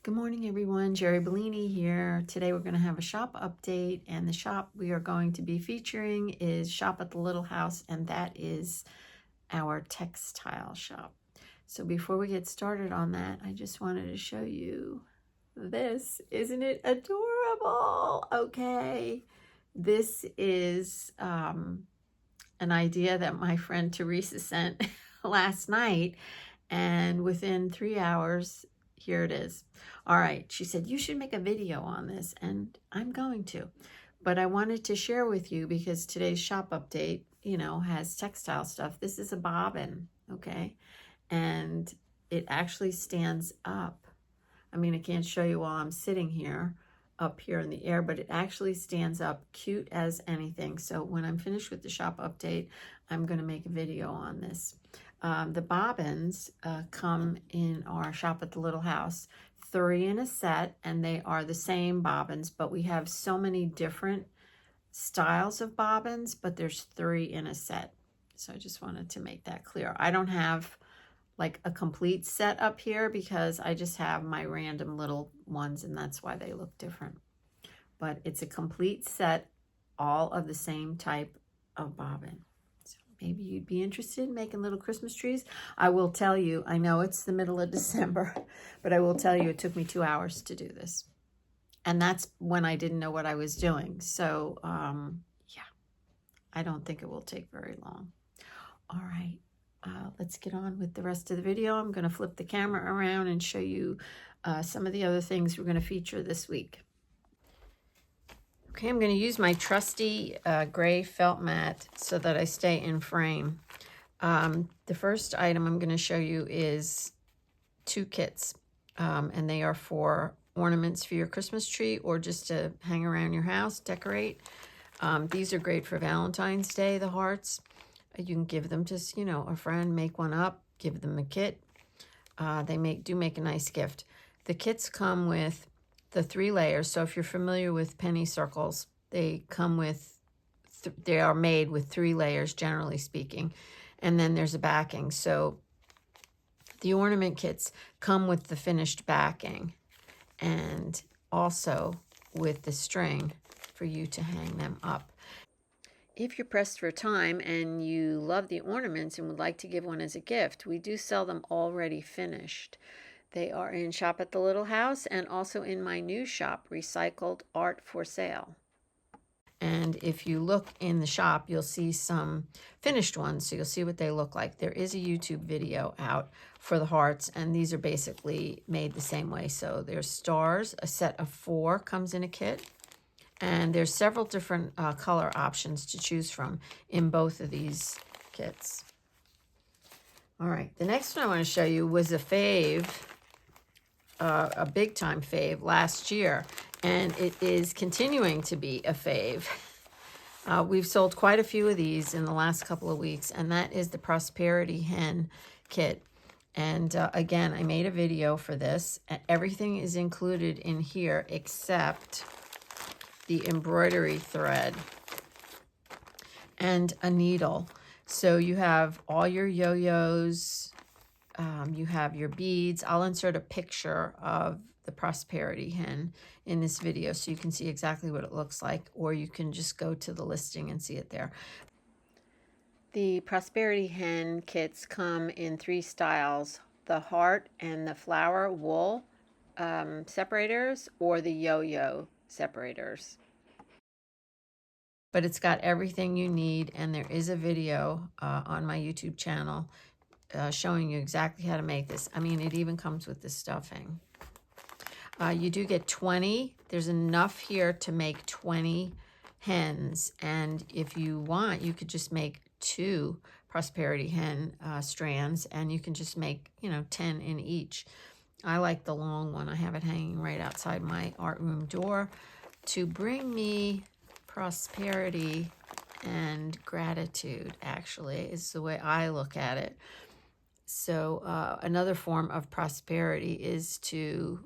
Good morning, everyone. Jeri Bellini here. Today we're going to have a shop update, and the shop we are going to be featuring is Shop at the Little House, and that is our textile shop. So before we get started on that, I just wanted to show you this. Isn't it adorable? Okay. This is an idea that my friend Teresa sent last night, and within 3 hours, here it is. All right, she said, you should make a video on this, and I'm going to. But I wanted to share with you because today's shop update, has textile stuff. This is a bobbin, okay? And it actually stands up. I mean, I can't show you while I'm sitting here, up here in the air, but it actually stands up, cute as anything. So when I'm finished with the shop update, I'm going to make a video on this. The bobbins come in our Shop at the Little House, 3 in a set, and they are the same bobbins, but we have so many different styles of bobbins, but there's 3 in a set. So I just wanted to make that clear. I don't have like a complete set up here because I just have my random little ones, and that's why they look different. But it's a complete set, all of the same type of bobbin. So maybe you'd be interested in making little Christmas trees. I will tell you, I know it's the middle of December, but I will tell you it took me 2 hours to do this. And that's when I didn't know what I was doing. So yeah, I don't think it will take very long. All right. Let's get on with the rest of the video. I'm going to flip the camera around and show you some of the other things we're going to feature this week. Okay, I'm going to use my trusty gray felt mat so that I stay in frame. The first item I'm going to show you is 2 kits, and they are for ornaments for your Christmas tree or just to hang around your house, decorate. These are great for Valentine's Day, the hearts. You can give them to, a friend, make one up, give them a kit. They do make a nice gift. The kits come with the 3 layers. So if you're familiar with penny circles, they come with, they are made with 3 layers, generally speaking. And then there's a backing. So the ornament kits come with the finished backing and also with the string for you to hang them up. If you're pressed for time and you love the ornaments and would like to give one as a gift, we do sell them already finished. They are in Shop at the Little House and also in my new shop, Recycled Art for Sale. And if you look in the shop, you'll see some finished ones, so you'll see what they look like. There is a YouTube video out for the hearts, and these are basically made the same way. So there's stars, a set of 4 comes in a kit. And there's several different color options to choose from in both of these kits. All right, the next one I want to show you was a fave, a big time fave last year, and it is continuing to be a fave. We've sold quite a few of these in the last couple of weeks, and that is the Prosperity Hen kit. And again, I made a video for this. Everything is included in here except the embroidery thread and a needle. So you have all your yo-yos, you have your beads. I'll insert a picture of the Prosperity Hen in this video so you can see exactly what it looks like, or you can just go to the listing and see it there. The Prosperity Hen kits come in 3 styles: the heart and the flower wool separators, or the yo-yo separators. But it's got everything you need, and there is a video on my YouTube channel showing you exactly how to make this. I mean, it even comes with the stuffing. You do get 20. There's enough here to make 20 hens, and if you want, you could just make 2 Prosperity Hen strands, and you can just make, 10 in each. I like the long one. I have it hanging right outside my art room door to bring me prosperity and gratitude, actually, is the way I look at it. So another form of prosperity is to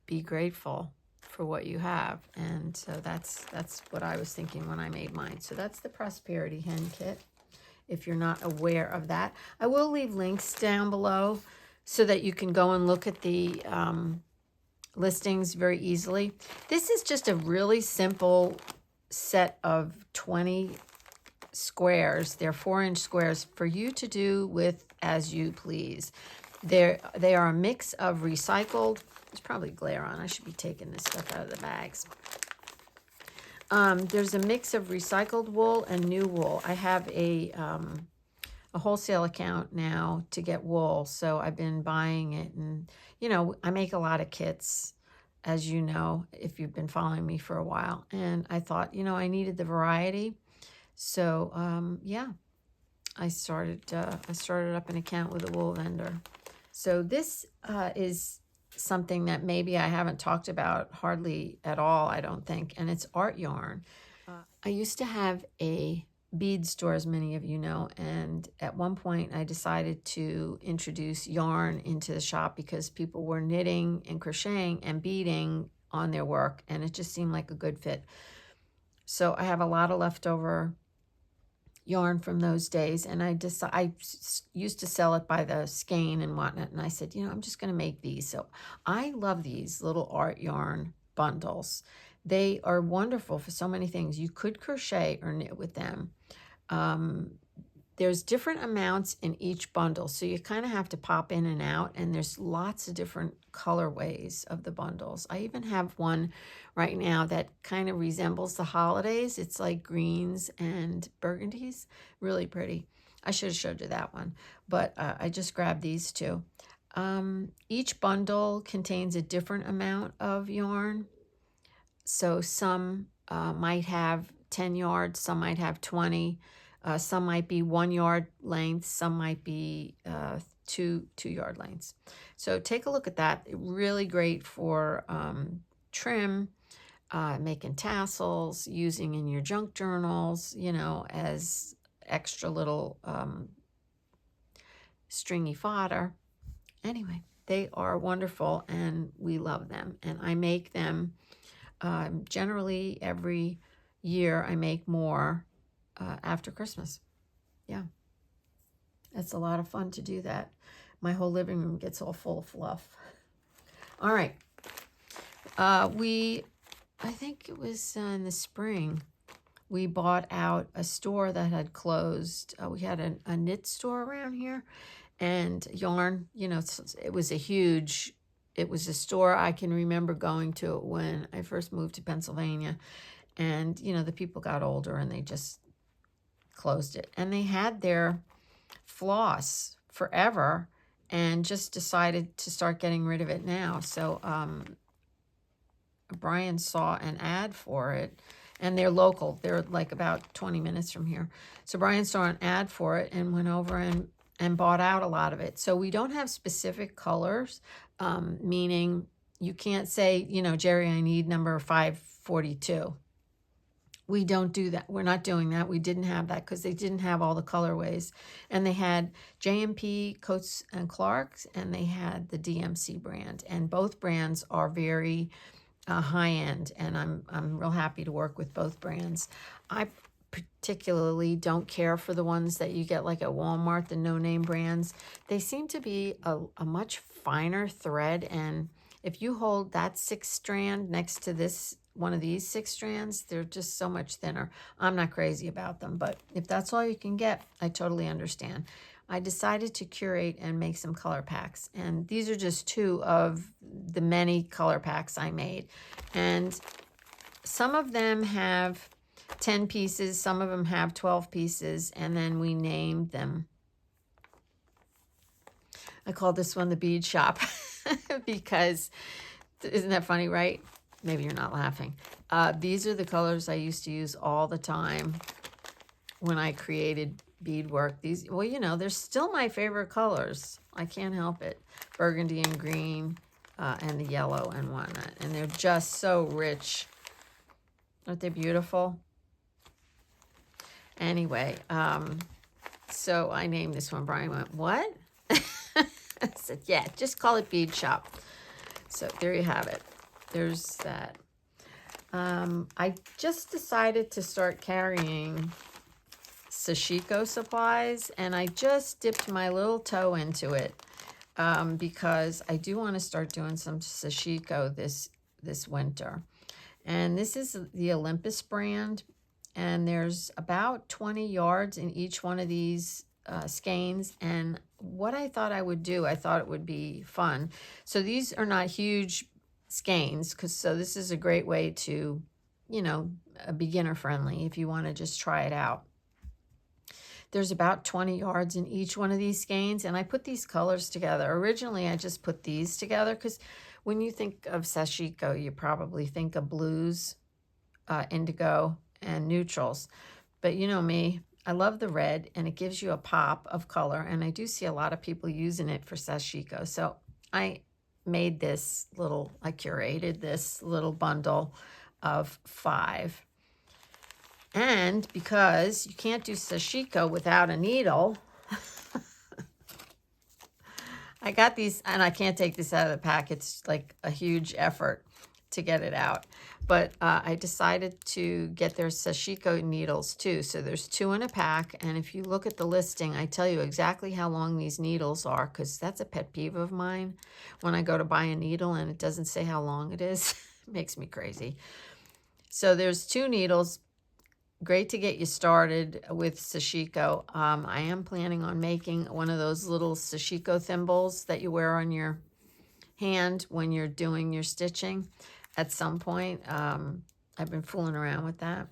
be grateful for what you have. And so that's what I was thinking when I made mine. So that's the Prosperity Hen kit, if you're not aware of that. I will leave links down below so that you can go and look at the listings very easily. This is just a really simple set of 20 squares. They're 4-inch squares for you to do with as you please. They are a mix of recycled. There's probably glare on. I should be taking this stuff out of the bags. There's a mix of recycled wool and new wool. I have a wholesale account now to get wool, so I've been buying it. And, you know, I make a lot of kits, as you know, if you've been following me for a while. And I thought, you know, I needed the variety. So, yeah, I started up an account with a wool vendor. So this is something that maybe I haven't talked about hardly at all, I don't think, and it's art yarn. I used to have a bead store, as many of you know, and at one point I decided to introduce yarn into the shop because people were knitting and crocheting and beading on their work, and it just seemed like a good fit. So I have a lot of leftover yarn from those days, and I used to sell it by the skein and whatnot, and I said, you know, I'm just going to make these. So I love these little art yarn bundles. They are wonderful for so many things. You could crochet or knit with them. There's different amounts in each bundle, so you kind of have to pop in and out, and there's lots of different colorways of the bundles. I even have one right now that kind of resembles the holidays. It's like greens and burgundies. Really pretty. I should have showed you that one, but I just grabbed these two. Each bundle contains a different amount of yarn. So some might have 10 yards, some might have 20. Some might be 1 yard length, some might be 2 yard lengths. So take a look at that. Really great for trim, making tassels, using in your junk journals, you know, as extra little stringy fodder. Anyway, they are wonderful and we love them. And I make them generally every year. I make more after Christmas. Yeah, it's a lot of fun to do that. My whole living room gets all full of fluff. All right, I think it was in the spring, we bought out a store that had closed. We had a knit store around here, and yarn, you know, it was a store I can remember going to when I first moved to Pennsylvania. And, you know, the people got older and they just closed it. And they had their floss forever and just decided to start getting rid of it now. So Brian saw an ad for it, and they're local. They're like about 20 minutes from here. So Brian saw an ad for it and went over and bought out a lot of it. So we don't have specific colors, meaning you can't say, you know, Jeri, I need number 542. We don't do that. We're not doing that. We didn't have that because they didn't have all the colorways. And they had J&P, Coats and Clark's, and they had the DMC brand. And both brands are very high end, and I'm real happy to work with both brands. I particularly don't care for the ones that you get like at Walmart, the no-name brands. They seem to be a much finer thread, and if you hold that 6 strand next to this one of these 6 strands, they're just so much thinner. I'm not crazy about them, but if that's all you can get, I totally understand. I decided to curate and make some color packs, and these are just 2 of the many color packs I made. And some of them have 10 pieces, some of them have 12 pieces, and then we named them. I call this one the bead shop because, isn't that funny, right? Maybe you're not laughing. These are the colors I used to use all the time when I created beadwork. These, well, you know, they're still my favorite colors. I can't help it. Burgundy and green and the yellow and whatnot. And they're just so rich. Aren't they beautiful? Anyway, so I named this one. Brian went, what? I said, yeah, just call it Bead Shop. So there you have it. There's that. I just decided to start carrying sashiko supplies, and I just dipped my little toe into it. because I do want to start doing some sashiko this winter. And this is the Olympus brand, and there's about 20 yards in each one of these skeins. And what I thought I would do, I thought it would be fun. So these are not huge skeins, so this is a great way to, you know, a beginner friendly if you want to just try it out. There's about 20 yards in each one of these skeins, and I put these colors together. Originally, I just put these together because when you think of sashiko, you probably think of blues, indigo, and neutrals. But you know me, I love the red, and it gives you a pop of color, and I do see a lot of people using it for sashiko. So I made this little, I curated this little bundle of 5. And because you can't do sashiko without a needle, I got these, and I can't take this out of the pack. It's like a huge effort to get it out. But I decided to get their sashiko needles too. So there's 2 in a pack. And if you look at the listing, I tell you exactly how long these needles are, because that's a pet peeve of mine. When I go to buy a needle and it doesn't say how long it is, it makes me crazy. So there's 2 needles. Great to get you started with sashiko. I am planning on making one of those little sashiko thimbles that you wear on your hand when you're doing your stitching at some point. I've been fooling around with that.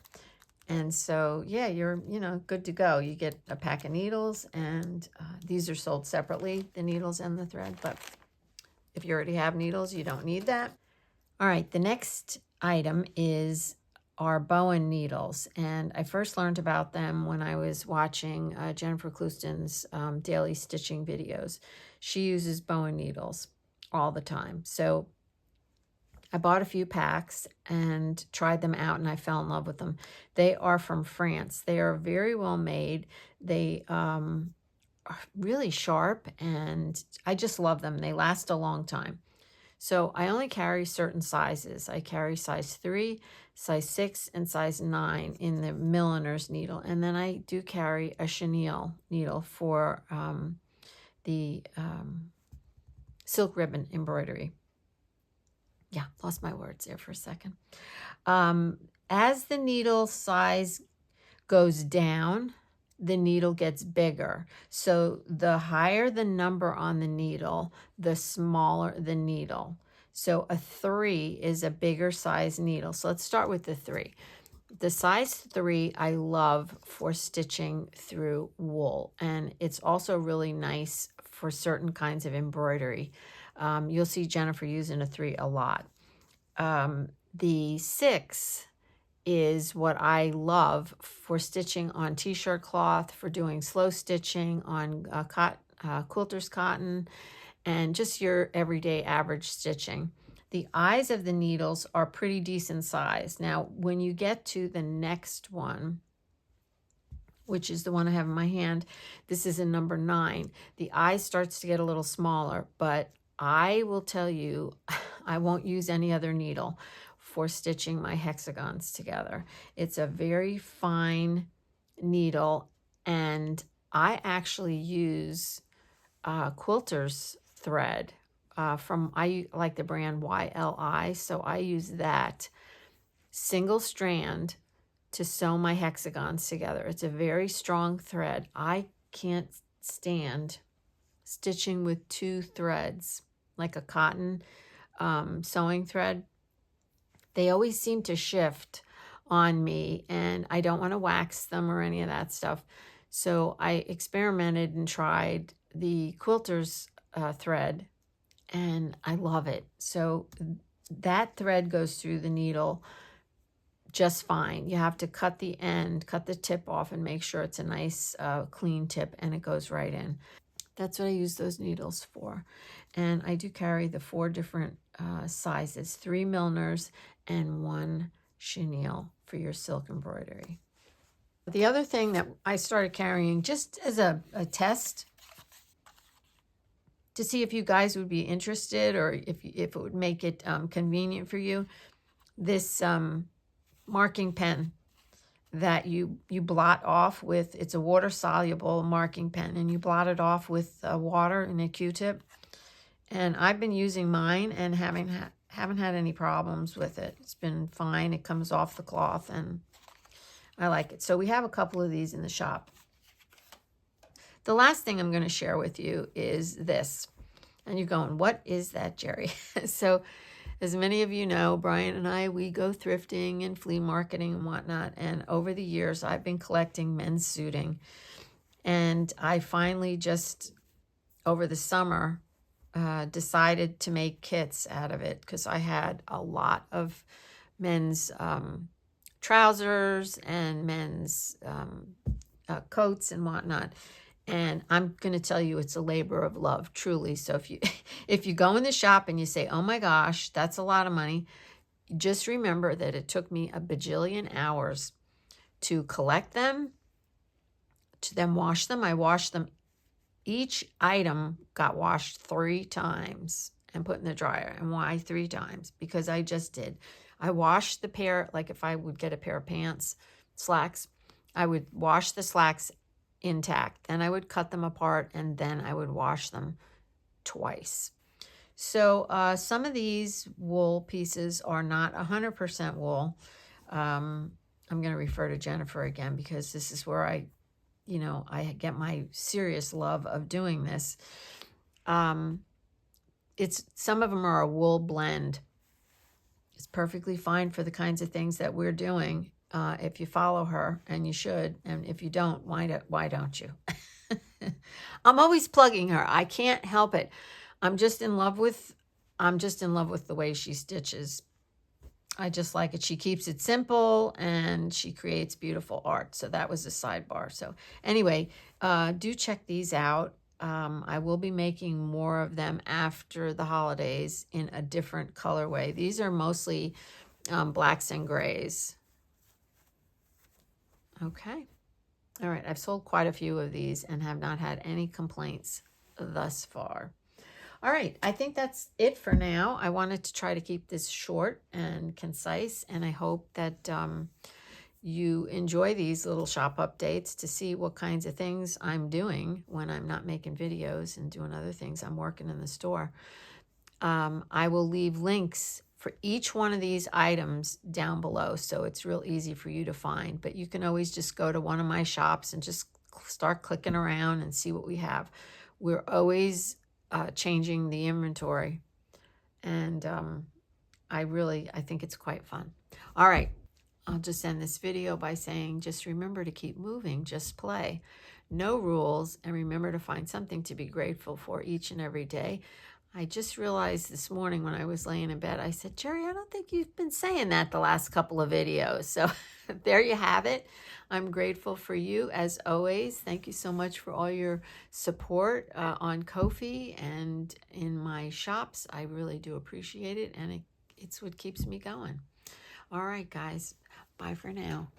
And so, yeah, you're, you know, good to go. You get a pack of needles, and these are sold separately, the needles and the thread. But if you already have needles, you don't need that. All right, the next item is our Bohin needles, and I first learned about them when I was watching Jennifer Clouston's daily stitching videos. She uses Bohin needles all the time. So I bought a few packs and tried them out, and I fell in love with them. They are from France. They are very well made. They are really sharp, and I just love them. They last a long time. So I only carry certain sizes. I carry size 3, size 6, and size 9 in the milliner's needle. And then I do carry a chenille needle for the silk ribbon embroidery. Yeah, lost my words there for a second. As the needle size goes down, the needle gets bigger. So the higher the number on the needle, the smaller the needle. So a 3 is a bigger size needle. So let's start with the 3. The size 3 I love for stitching through wool, and it's also really nice for certain kinds of embroidery. You'll see Jennifer using a 3 a lot. The 6 is what I love for stitching on t-shirt cloth, for doing slow stitching on quilter's cotton, and just your everyday average stitching. The eyes of the needles are pretty decent size. Now, when you get to the next one, which is the one I have in my hand, this is a number 9. The eye starts to get a little smaller, but I will tell you, I won't use any other needle for stitching my hexagons together. It's a very fine needle, and I actually use quilter's thread I like the brand YLI, so I use that single strand to sew my hexagons together. It's a very strong thread. I can't stand stitching with 2 threads, like a cotton sewing thread. They always seem to shift on me, and I don't want to wax them or any of that stuff. So I experimented and tried the quilter's thread, and I love it. So that thread goes through the needle just fine. You have to cut the end, cut the tip off, and make sure it's a nice clean tip, and it goes right in. That's what I use those needles for. And I do carry the 4 different sizes, 3 milliners and 1 chenille for your silk embroidery. The other thing that I started carrying just as a test to see if you guys would be interested, or if it would make it convenient for you, this marking pen that you blot off with. It's a water-soluble marking pen, and you blot it off with water and a Q-tip. And I've been using mine and haven't had any problems with it. It's been fine. It comes off the cloth and I like it. So we have a couple of these in the shop. The last thing I'm going to share with you is this. And you're going, what is that, Jeri? So as many of you know, Brian and I, we go thrifting and flea marketing and whatnot. And over the years, I've been collecting men's suiting. And I finally just, over the summer, decided to make kits out of it because I had a lot of men's trousers and men's coats and whatnot. And I'm going to tell you, it's a labor of love, truly. So if you go in the shop and you say, oh my gosh, that's a lot of money, just remember that it took me a bajillion hours to collect them, to then wash them. I washed them. Each item got washed 3 times and put in the dryer. And why 3 times? Because I just did. I washed the pair, like if I would get a pair of pants, slacks, I would wash the slacks intact. Then I would cut them apart and then I would wash them twice. So some of these wool pieces are not 100% wool. I'm going to refer to Jennifer again because this is where I get my serious love of doing this. Some of them are a wool blend. It's perfectly fine for the kinds of things that we're doing. If you follow her, and you should, and if you don't, why don't you? I'm always plugging her. I can't help it. I'm just in love with the way she stitches. I just like it. She keeps it simple and she creates beautiful art. So that was a sidebar. So anyway, do check these out. I will be making more of them after the holidays in a different colorway. These are mostly blacks and grays. Okay. All right. I've sold quite a few of these and have not had any complaints thus far. All right. I think that's it for now. I wanted to try to keep this short and concise, and I hope that you enjoy these little shop updates to see what kinds of things I'm doing when I'm not making videos and doing other things. I'm working in the store. I will leave links for each one of these items down below, so it's real easy for you to find. But you can always just go to one of my shops and just start clicking around and see what we have. We're always changing the inventory, and I think it's quite fun. All right, I'll just end this video by saying, just remember to keep moving, just play. No rules, and remember to find something to be grateful for each and every day. I just realized this morning when I was laying in bed, I said, Jeri, I don't think you've been saying that the last couple of videos. So there you have it. I'm grateful for you as always. Thank you so much for all your support on Ko-fi and in my shops. I really do appreciate it, and it's what keeps me going. All right, guys. Bye for now.